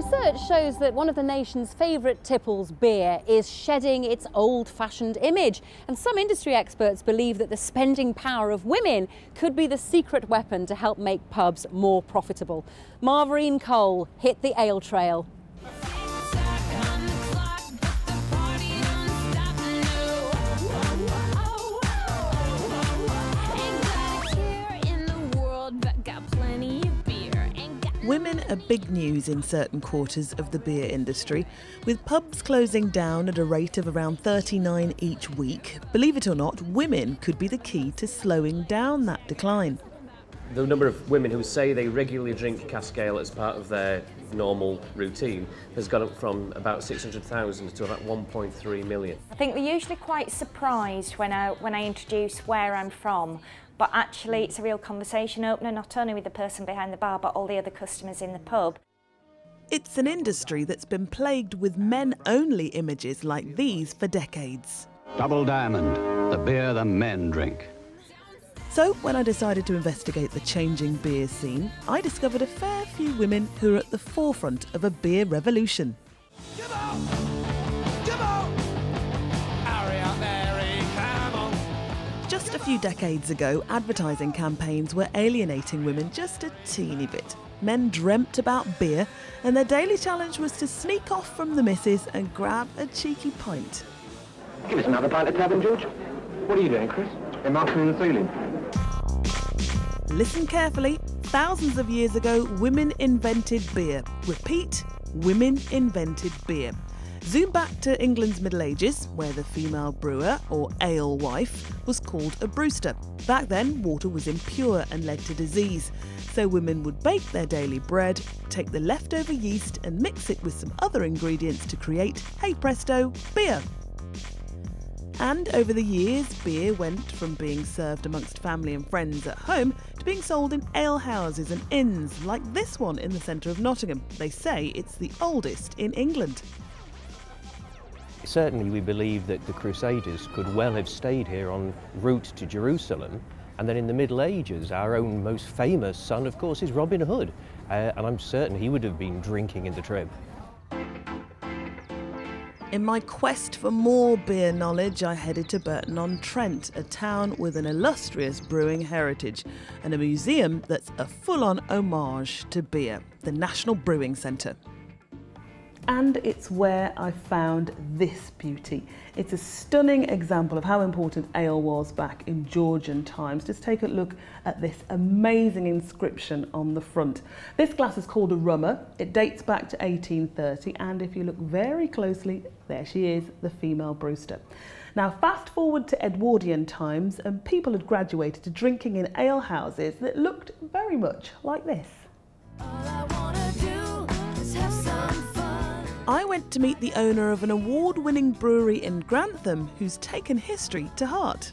Research shows that one of the nation's favourite tipples, beer, is shedding its old-fashioned image. And some industry experts believe that the spending power of women could be the secret weapon to help make pubs more profitable. Marverine Cole hit the ale trail. Women are big news in certain quarters of the beer industry, with pubs closing down at a rate of around 39 each week. Believe it or not, women could be the key to slowing down that decline. The number of women who say they regularly drink cask ale as part of their normal routine has gone up from about 600,000 to about 1.3 million. I think they're usually quite surprised when I introduce where I'm from. But actually it's a real conversation opener, not only with the person behind the bar, but all the other customers in the pub. It's an industry that's been plagued with men-only images like these for decades. Double Diamond, the beer the men drink. So when I decided to investigate the changing beer scene, I discovered a fair few women who are at the forefront of a beer revolution. Come on! Come on! Hurry up, Mary, come on! Just a few decades ago, advertising campaigns were alienating women just a teeny bit. Men dreamt about beer, and their daily challenge was to sneak off from the missus and grab a cheeky pint. Give us another pint of tavern, George. What are you doing, Chris? They're marking the ceiling. Listen carefully. Thousands of years ago, women invented beer. Repeat, women invented beer. Zoom back to England's Middle Ages, where the female brewer, or alewife, was called a Brewster. Back then, water was impure and led to disease, so women would bake their daily bread, take the leftover yeast and mix it with some other ingredients to create, hey presto, beer. And over the years, beer went from being served amongst family and friends at home to being sold in alehouses and inns, like this one in the centre of Nottingham. They say it's the oldest in England. Certainly we believe that the Crusaders could well have stayed here en route to Jerusalem, and then in the Middle Ages our own most famous son, of course, is Robin Hood, and I'm certain he would have been drinking in the trib. In my quest for more beer knowledge, I headed to Burton-on-Trent, a town with an illustrious brewing heritage and a museum that's a full-on homage to beer, the National Brewing Centre. And it's where I found this beauty. It's a stunning example of how important ale was back in Georgian times. Just take a look at this amazing inscription on the front. This glass is called a rummer. It dates back to 1830, and if you look very closely, there she is, the female Brewster. Now fast forward to Edwardian times, and people had graduated to drinking in ale houses that looked very much like this. All I wanna do is have some fun. I went to meet the owner of an award-winning brewery in Grantham who's taken history to heart.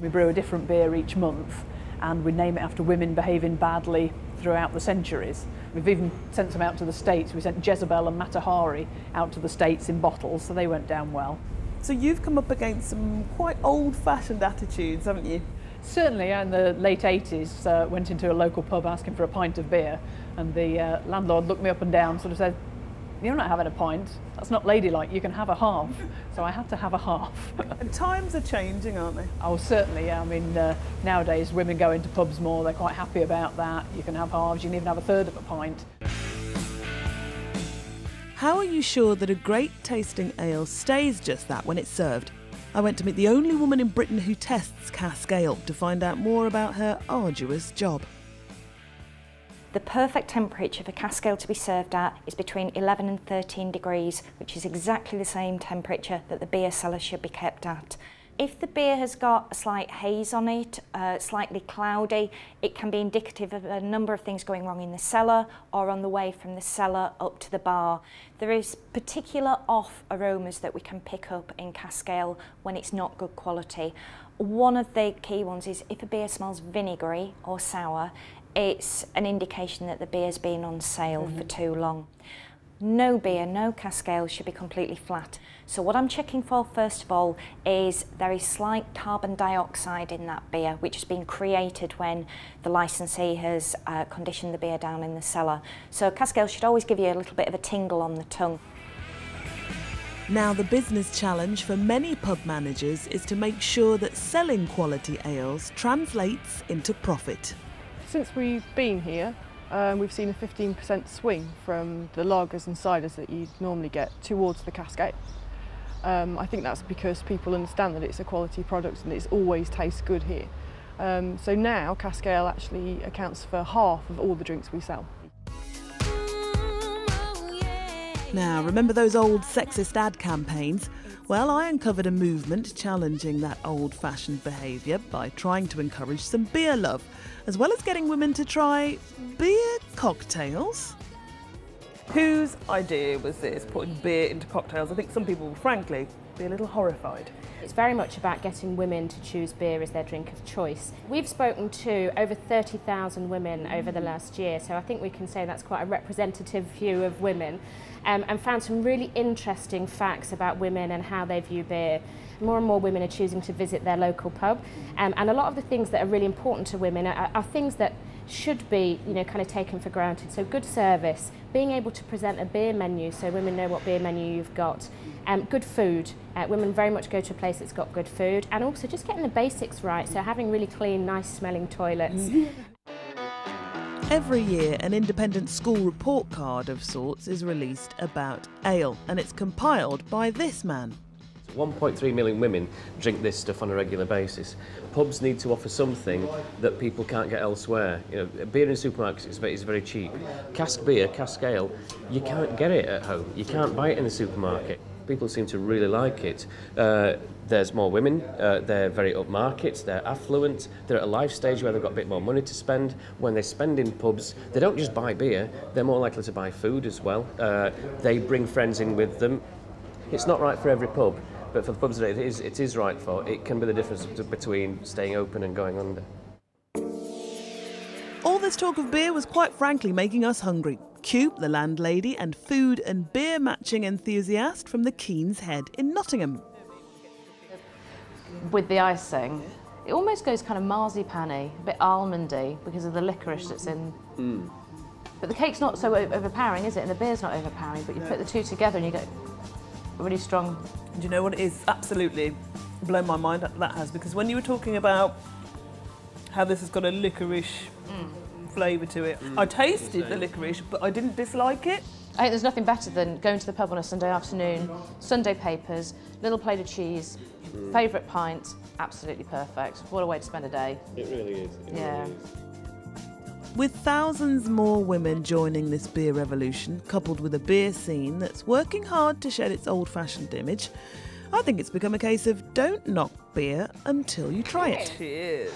We brew a different beer each month, and we name it after women behaving badly throughout the centuries. We've even sent some out to the States. We sent Jezebel and Matahari out to the States in bottles, so they went down well. So you've come up against some quite old-fashioned attitudes, haven't you? Certainly, in the late 80s, went into a local pub asking for a pint of beer, and the landlord looked me up and down, sort of said, "You're not having a pint, that's not ladylike, you can have a half." So I had to have a half. And times are changing, aren't they? Oh, certainly, yeah. I mean, nowadays women go into pubs more, they're quite happy about that. You can have halves, you can even have a third of a pint. How are you sure that a great tasting ale stays just that when it's served? I went to meet the only woman in Britain who tests cask ale to find out more about her arduous job. The perfect temperature for cask ale to be served at is between 11 and 13 degrees, which is exactly the same temperature that the beer cellar should be kept at. If the beer has got a slight haze on it, slightly cloudy, it can be indicative of a number of things going wrong in the cellar or on the way from the cellar up to the bar. There is particular off aromas that we can pick up in cask ale when it's not good quality. One of the key ones is if a beer smells vinegary or sour, it's an indication that the beer's been on sale for too long. No beer, no cask ale should be completely flat. So what I'm checking for first of all is there is slight carbon dioxide in that beer, which has been created when the licensee has conditioned the beer down in the cellar. So cask ale should always give you a little bit of a tingle on the tongue. Now, the business challenge for many pub managers is to make sure that selling quality ales translates into profit. Since we've been here, we've seen a 15% swing from the lagers and ciders that you normally get towards the cask ale. I think that's because people understand that it's a quality product and it always tastes good here. So now cask ale actually accounts for half of all the drinks we sell. Now, remember those old sexist ad campaigns? Well, I uncovered a movement challenging that old-fashioned behaviour by trying to encourage some beer love, as well as getting women to try beer cocktails. Whose idea was this, putting beer into cocktails? I think some people would, frankly, be a little horrified. It's very much about getting women to choose beer as their drink of choice. We've spoken to over 30,000 women over the last year, so I think we can say that's quite a representative view of women, and found some really interesting facts about women and how they view beer. More and more women are choosing to visit their local pub, and a lot of the things that are really important to women are things that should be, kind of taken for granted. So good service, being able to present a beer menu so women know what beer menu you've got, good food. Women very much go to a place that's got good food, and also just getting the basics right, so having really clean, nice smelling toilets. Every year, an independent school report card of sorts is released about ale, and it's compiled by this man. 1.3 million women drink this stuff on a regular basis. Pubs need to offer something that people can't get elsewhere. Beer in supermarkets is very cheap. Cask beer, cask ale, you can't get it at home. You can't buy it in the supermarket. People seem to really like it. There's more women, they're very upmarket, they're affluent, they're at a life stage where they've got a bit more money to spend. When they spend in pubs, they don't just buy beer, they're more likely to buy food as well. They bring friends in with them. It's not right for every pub, but for the pubs that it is right for, it can be the difference between staying open and going under. All this talk of beer was quite frankly making us hungry. Cube, the landlady and food and beer matching enthusiast from the Kean's Head in Nottingham. With the icing, it almost goes kind of marzipan-y, a bit almondy because of the licorice that's in. But the cake's not so overpowering, is it? And the beer's not overpowering, but you put the two together and you get a really strong. Do you know what it is? Absolutely blown my mind, that has, because when you were talking about how this has got a licorice flavour to it, I tasted the licorice, but I didn't dislike it. I think there's nothing better than going to the pub on a Sunday afternoon, Sunday papers, little plate of cheese, favourite pint, absolutely perfect. What a way to spend a day. It really is. Yeah. With thousands more women joining this beer revolution, coupled with a beer scene that's working hard to shed its old-fashioned image, I think it's become a case of don't knock beer until you try it. Cheers.